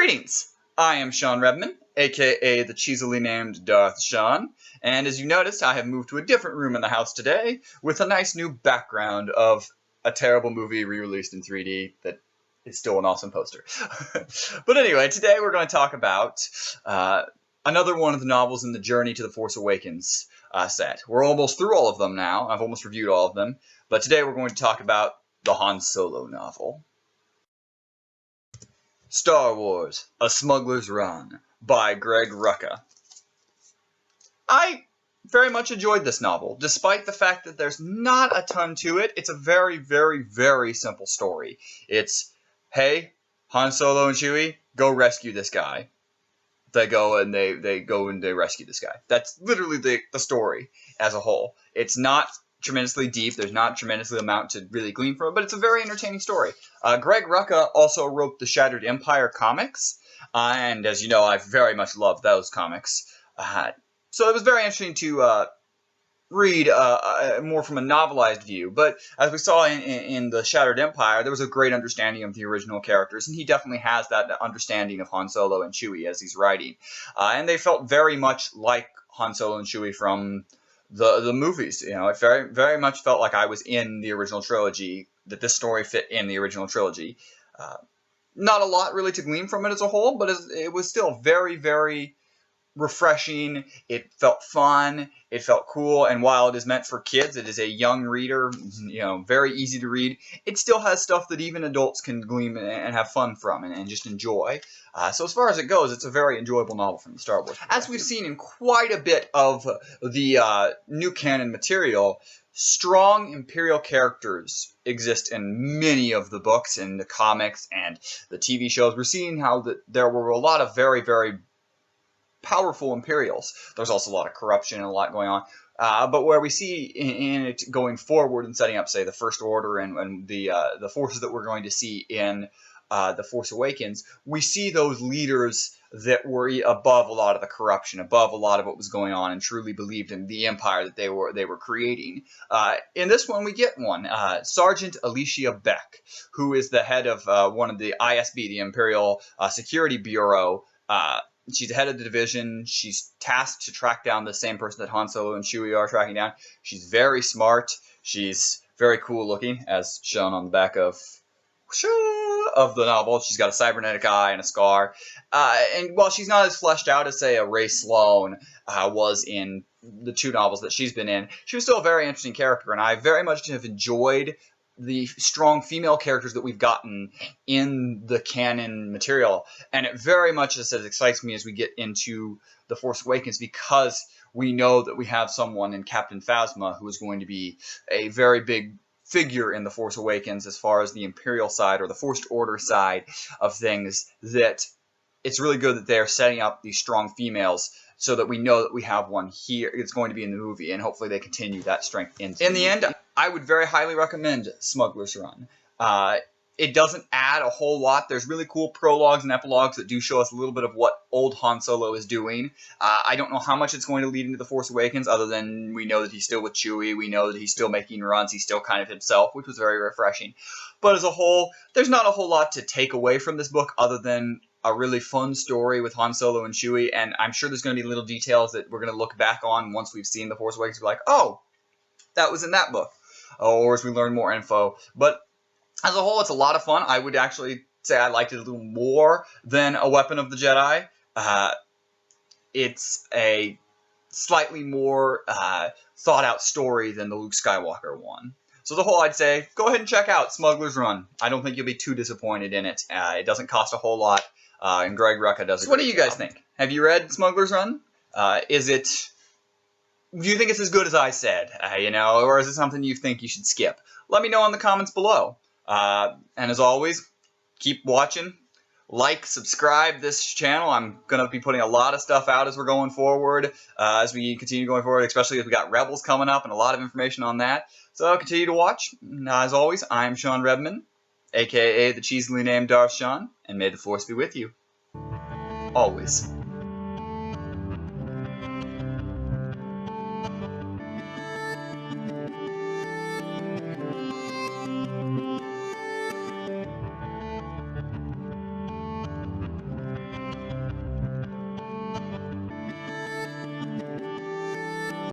Greetings! I am Sean Redman, aka the cheesily named Darth Sean, and as you noticed, I have moved to a different room in the house today with a nice new background of a terrible movie re-released in 3D that is still an awesome poster. But anyway, today we're going to talk about another one of the novels in the Journey to the Force Awakens set. We're almost through all of them now. I've almost reviewed all of them, but today we're going to talk about the Han Solo novel. Star Wars: A Smuggler's Run by Greg Rucka. I very much enjoyed this novel, despite the fact that there's not a ton to it. It's a very, very, very simple story. It's, hey, Han Solo and Chewie, go rescue this guy. They go and they rescue this guy. That's literally the story as a whole. It's not tremendously deep. There's not tremendously amount to really glean from it, but it's a very entertaining story. Greg Rucka also wrote the Shattered Empire comics, and as you know, I very much love those comics. So it was very interesting to read more from a novelized view, but as we saw in the Shattered Empire, there was a great understanding of the original characters, and he definitely has that understanding of Han Solo and Chewie as he's writing. And they felt very much like Han Solo and Chewie from the movies. You know, it very, very much felt like I was in the original trilogy, that this story fit in the original trilogy. Not a lot really to glean from it as a whole, but it was still very, very refreshing. It felt fun. It felt cool. And while it is meant for kids, it is a young reader, you know, very easy to read. It still has stuff that even adults can glean and have fun from and just enjoy. So as far as it goes, it's a very enjoyable novel from the Star Wars perspective. As we've seen in quite a bit of the new canon material, strong Imperial characters exist in many of the books and the comics and the TV shows. We're seeing how there were a lot of very, very powerful Imperials. There's also a lot of corruption and a lot going on. But where we see in it going forward and setting up, say, the First Order and the forces that we're going to see in The Force Awakens, we see those leaders that were above a lot of the corruption, above a lot of what was going on, and truly believed in the empire that they were creating. In this one, we get one, Sergeant Alicia Beck, who is the head of one of the ISB, the Imperial Security Bureau. She's the head of the division. She's tasked to track down the same person that Han Solo and Chewie are tracking down. She's very smart. She's very cool looking, as shown on the back of the novel. She's got a cybernetic eye and a scar. And while she's not as fleshed out as, say, a Ray Sloan was in the two novels that she's been in, she was still a very interesting character, and I very much have enjoyed the strong female characters that we've gotten in the canon material. And it very much just excites me as we get into The Force Awakens, because we know that we have someone in Captain Phasma who is going to be a very big figure in The Force Awakens as far as the Imperial side or the First Order side of things, that it's really good that they're setting up these strong females so that we know that we have one here. It's going to be in the movie, and hopefully they continue that strength in the end. I would very highly recommend Smuggler's Run. It doesn't add a whole lot. There's really cool prologues and epilogues that do show us a little bit of what old Han Solo is doing. I don't know how much it's going to lead into The Force Awakens, other than we know that he's still with Chewie. We know that he's still making runs. He's still kind of himself, which was very refreshing. But as a whole, there's not a whole lot to take away from this book other than a really fun story with Han Solo and Chewie, and I'm sure there's going to be little details that we're going to look back on once we've seen The Force Awakens, be like, oh, that was in that book, or as we learn more info. But as a whole, it's a lot of fun. I would actually say I liked it a little more than A Weapon of the Jedi. It's a slightly more thought-out story than the Luke Skywalker one. So the whole, I'd say, go ahead and check out Smuggler's Run. I don't think you'll be too disappointed in it. It doesn't cost a whole lot, and Greg Rucka does a great job. So what do you guys think? Have you read Smuggler's Run? Do you think it's as good as I said, or is it something you think you should skip? Let me know in the comments below. And as always, keep watching. Like, subscribe this channel. I'm going to be putting a lot of stuff out as we're going forward, as we continue going forward, especially as we got Rebels coming up and a lot of information on that. So continue to watch. As always, I'm Sean Redman, a.k.a. the cheesily named Darth Sean, and may the Force be with you. Always.